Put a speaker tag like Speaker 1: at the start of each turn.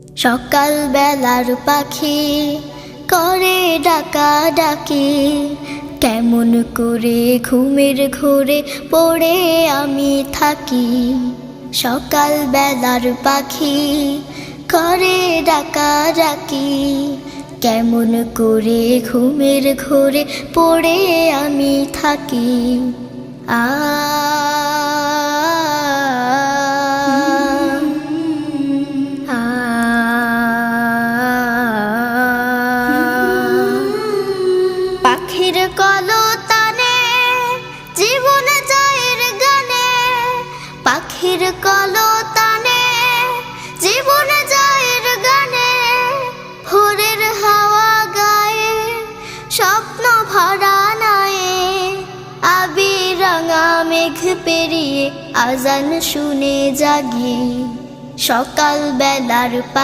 Speaker 1: সকাল বেলার পাখি করে ডাকাডাকি, কেমন করে ঘুমের ঘোরে পড়ে আমি থাকি। সকাল বেলার পাখি করে ডাকাডাকি, কেমন করে ঘুমের ঘোরে পড়ে আমি থাকি। আ পাখির কলতানে জীবন যায় গানে, পাখির কলতানে জীবন যায় গানে, ভোরের হাওয়া গায়ে স্বপ্ন ভরা নায়ে, আবির রাঙা মেঘ পেরিয়ে আজান শুনে জাগি। সকাল বেলার